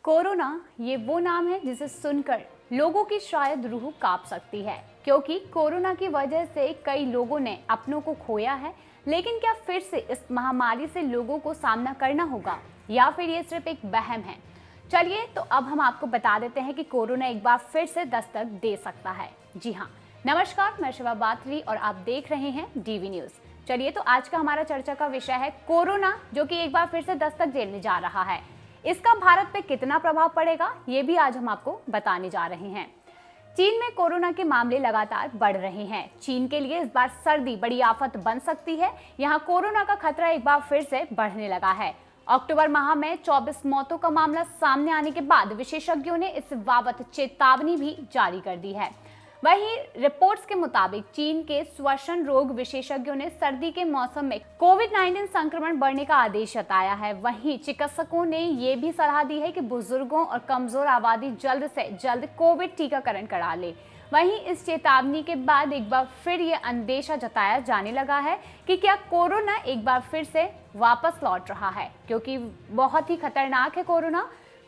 Corona ये वो नाम है जिसे सुनकर लोगों की शायद रूह कांप सकती है, क्योंकि कोरोना की वजह से कई लोगों ने अपनों को खोया है। लेकिन क्या फिर से इस महामारी से लोगों को सामना करना होगा या फिर ये सिर्फ एक वहम है? चलिए तो अब हम आपको बता देते हैं कि कोरोना एक बार फिर से दस्तक दे सकता है। जी हाँ, नमस्कार, मैं शिवा बात्री और आप देख रहे हैं डीवी न्यूज। चलिए तो आज का हमारा चर्चा का विषय है कोरोना, जो कि एक बार फिर से दस्तक देने जा रहा है। इसका भारत पे कितना प्रभाव पड़ेगा, ये भी आज हम आपको बताने जा रहे हैं। चीन में कोरोना के मामले लगातार बढ़ रहे हैं। चीन के लिए इस बार सर्दी बड़ी आफत बन सकती है। यहाँ कोरोना का खतरा एक बार फिर से बढ़ने लगा है। अक्टूबर माह में 24 मौतों का मामला सामने आने के बाद विशेषज्ञों ने इस बाबत चेतावनी भी जारी कर दी है। वहीं रिपोर्ट्स के मुताबिक चीन के श्वसन रोग विशेषज्ञों ने सर्दी के मौसम में कोविड-19 संक्रमण बढ़ने का आदेश जताया है। वहीं चिकित्सकों ने ये भी सलाह दी है कि बुजुर्गों और कमजोर आबादी जल्द से जल्द कोविड टीकाकरण करा ले। वहीं इस चेतावनी के बाद एक बार फिर ये अंदेशा जताया जाने लगा है कि क्या कोरोना एक बार फिर से वापस लौट रहा है, क्योंकि बहुत ही खतरनाक है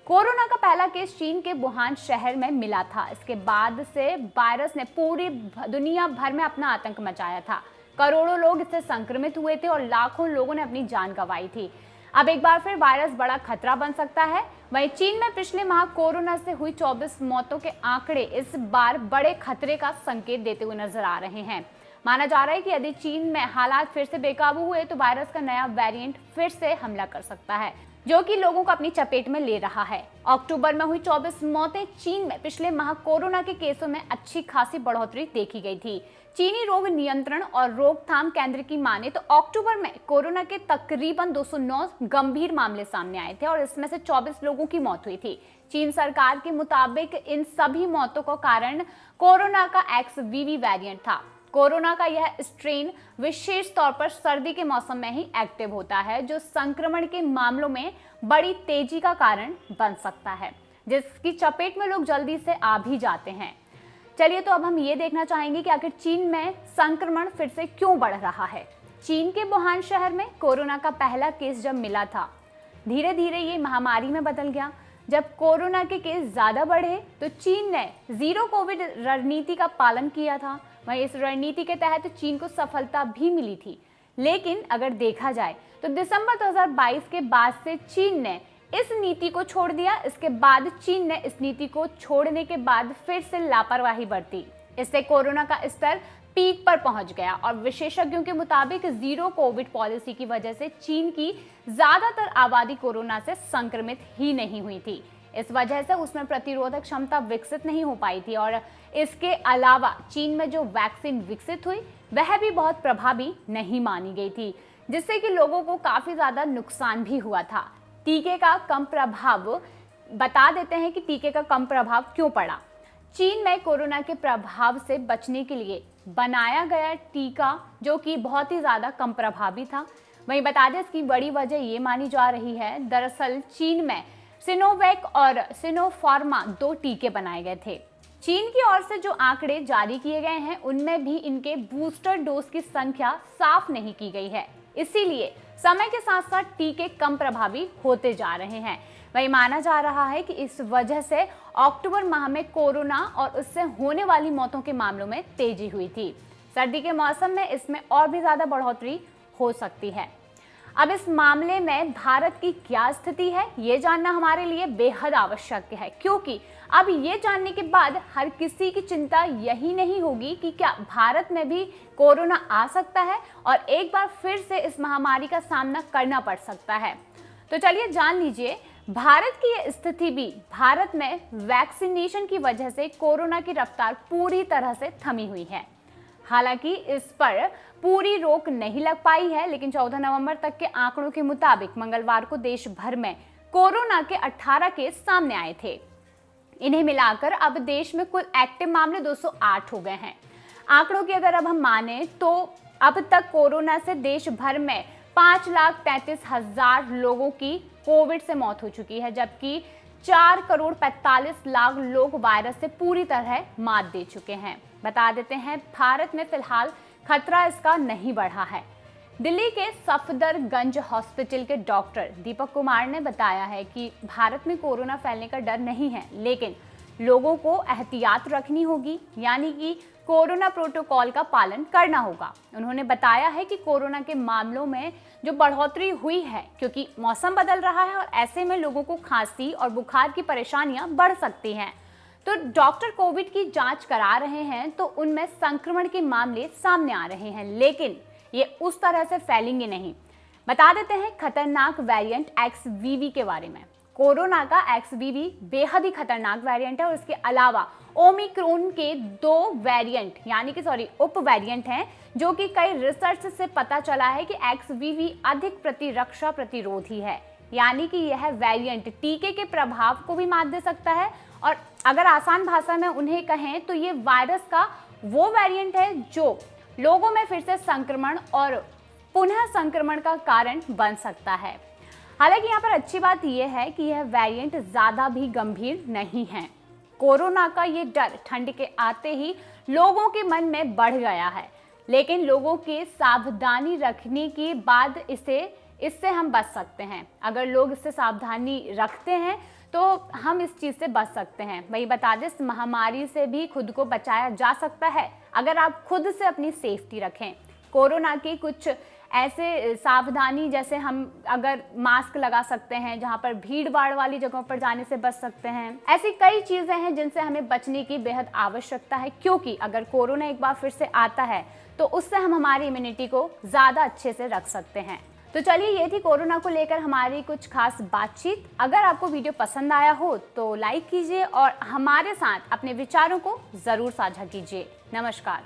कोरोना का पहला केस चीन के वुहान शहर में मिला था। इसके बाद से वायरस ने पूरी दुनिया भर में अपना आतंक मचाया था। करोड़ों लोग इससे संक्रमित हुए थे और लाखों लोगों ने अपनी जान गंवाई थी। अब एक बार फिर वायरस बड़ा खतरा बन सकता है। वहीं चीन में पिछले माह कोरोना से हुई 24 मौतों के आंकड़े इस बार बड़े खतरे का संकेत देते हुए नजर आ रहे हैं। माना जा रहा है कि यदि चीन में हालात फिर से बेकाबू हुए तो वायरस का नया वेरिएंट फिर से हमला कर सकता है, जो कि लोगों को अपनी चपेट में ले रहा है। अक्टूबर में हुई 24 मौतें चीन में पिछले माह कोरोना के केसों में अच्छी खासी बढ़ोतरी देखी गई थी। चीनी रोग नियंत्रण और रोकथाम केंद्र की माने तो अक्टूबर में कोरोना के तकरीबन 209 गंभीर मामले सामने आए थे और इसमें से 24 लोगों की मौत हुई थी। चीन सरकार के मुताबिक इन सभी मौतों का कारण कोरोना का XBB वेरिएंट था। कोरोना का यह स्ट्रेन विशेष तौर पर सर्दी के मौसम में ही एक्टिव होता है, जो संक्रमण के मामलों में बड़ी तेजी का कारण बन सकता है, जिसकी चपेट में लोग जल्दी से आ भी जाते हैं। चलिए तो अब हम ये देखना चाहेंगे कि आखिर चीन में संक्रमण फिर से क्यों बढ़ रहा है। चीन के वुहान शहर में कोरोना का पहला केस जब मिला था, धीरे धीरे ये महामारी में बदल गया। जब कोरोना के केस ज्यादा बढ़े तो चीन ने जीरो कोविड रणनीति का पालन किया था। वहीं इस रणनीति के तहत चीन को सफलता भी मिली थी। लेकिन अगर देखा जाए तो दिसंबर 2022 के बाद से चीन ने इस नीति को छोड़ दिया। इसके बाद चीन ने इस नीति को छोड़ने के बाद फिर से लापरवाही बरती। इससे कोरोना का स्तर पीक पर पहुंच गया और विशेषज्ञों के मुताबिक जीरो कोविड पॉलिसी की वजह से चीन की ज्यादातर आबादी कोरोना से संक्रमित ही नहीं हुई थी। इस वजह से उसमें प्रतिरोधक क्षमता विकसित नहीं हो पाई थी और इसके अलावा चीन में जो वैक्सीन विकसित हुई वह भी बहुत प्रभावी नहीं मानी गई थी, जिससे कि लोगों को काफी ज्यादा नुकसान भी हुआ था। टीके का कम प्रभाव, बता देते हैं कि टीके का कम प्रभाव क्यों पड़ा। चीन में कोरोना के प्रभाव से बचने के लिए बनाया गया टीका जो कि बहुत ही ज्यादा कम प्रभावी था। वहीं बता दें इसकी बड़ी वजह ये मानी जा रही है, दरअसल चीन में सिनोवैक और सिनोफार्मा 2 टीके बनाए गए थे। चीन की ओर से जो आंकड़े जारी किए गए हैं उनमें भी इनके बूस्टर डोज की संख्या साफ नहीं की गई है, इसीलिए समय के साथ साथ टीके कम प्रभावी होते जा रहे हैं। वही माना जा रहा है कि इस वजह से अक्टूबर माह में कोरोना और उससे होने वाली मौतों के मामलों में तेजी हुई थी। सर्दी के मौसम में इसमें और भी ज्यादा बढ़ोतरी हो सकती है। अब इस मामले में भारत की क्या स्थिति है, ये जानना हमारे लिए बेहद आवश्यक है, क्योंकि अब ये जानने के बाद हर किसी की चिंता यही नहीं होगी कि क्या भारत में भी कोरोना आ सकता है और एक बार फिर से इस महामारी का सामना करना पड़ सकता है। तो चलिए जान लीजिए भारत की यह स्थिति भी। भारत में वैक्सीनेशन की वजह से कोरोना की रफ्तार पूरी तरह से थमी हुई है। हालांकि इस पर पूरी रोक नहीं लग पाई है, लेकिन 14 नवंबर तक के आंकड़ों के मुताबिक मंगलवार को देश भर में कोरोना के 18 केस सामने आए थे। इन्हें मिलाकर अब देश में कुल एक्टिव मामले 208 हो गए हैं। आंकड़ों की अगर अब हम माने तो अब तक कोरोना से देश भर में 5,33,000 लोगों की कोविड से मौत हो चुकी है, जबकि 4,45,00,000 लोग वायरस से पूरी तरह मात दे चुके हैं। बता देते हैं भारत में फिलहाल खतरा इसका नहीं बढ़ा है। दिल्ली के सफदरगंज हॉस्पिटल के डॉक्टर दीपक कुमार ने बताया है कि भारत में कोरोना फैलने का डर नहीं है, लेकिन लोगों को एहतियात रखनी होगी, यानी कि कोरोना प्रोटोकॉल का पालन करना होगा। उन्होंने बताया है कि कोरोना के मामलों में जो बढ़ोतरी हुई है क्योंकि मौसम बदल रहा है और ऐसे में लोगों को खांसी और बुखार की परेशानियां बढ़ सकती हैं। तो डॉक्टर कोविड की जांच करा रहे हैं तो उनमें संक्रमण के मामले सामने आ रहे हैं, लेकिन ये उस तरह से फैलेंगे नहीं। बता देते हैं खतरनाक वेरिएंट XBB के बारे में। कोरोना का XBB बेहद ही खतरनाक वेरिएंट है और इसके अलावा ओमिक्रॉन के 2 वेरिएंट यानी कि उप वेरिएंट हैं, जो कि कई रिसर्च से पता चला है कि XBB अधिक प्रतिरक्षा प्रतिरोधी है, यानी कि यह वेरिएंट टीके के प्रभाव को भी मात दे सकता है। और अगर आसान भाषा में उन्हें कहें तो ये वायरस का वो वेरिएंट है जो लोगों में फिर से संक्रमण और पुनः संक्रमण का कारण बन सकता है। हालांकि यहाँ पर अच्छी बात यह है कि यह वेरिएंट ज़्यादा भी गंभीर नहीं है। कोरोना का ये डर ठंड के आते ही लोगों के मन में बढ़ गया है, लेकिन लोगों के सावधानी रखने के बाद इससे हम बच सकते हैं। अगर लोग इससे सावधानी रखते हैं तो हम इस चीज़ से बच सकते हैं। वही बता दें, इस महामारी से भी खुद को बचाया जा सकता है अगर आप खुद से अपनी सेफ्टी रखें। कोरोना की कुछ ऐसे सावधानी, जैसे हम अगर मास्क लगा सकते हैं, जहां पर भीड़ भाड़ वाली जगहों पर जाने से बच सकते हैं। ऐसी कई चीज़ें हैं जिनसे हमें बचने की बेहद आवश्यकता है, क्योंकि अगर कोरोना एक बार फिर से आता है तो उससे हम हमारी इम्यूनिटी को ज़्यादा अच्छे से रख सकते हैं। तो चलिए, ये थी कोरोना को लेकर हमारी कुछ खास बातचीत। अगर आपको वीडियो पसंद आया हो तो लाइक कीजिए और हमारे साथ अपने विचारों को ज़रूर साझा कीजिए। नमस्कार।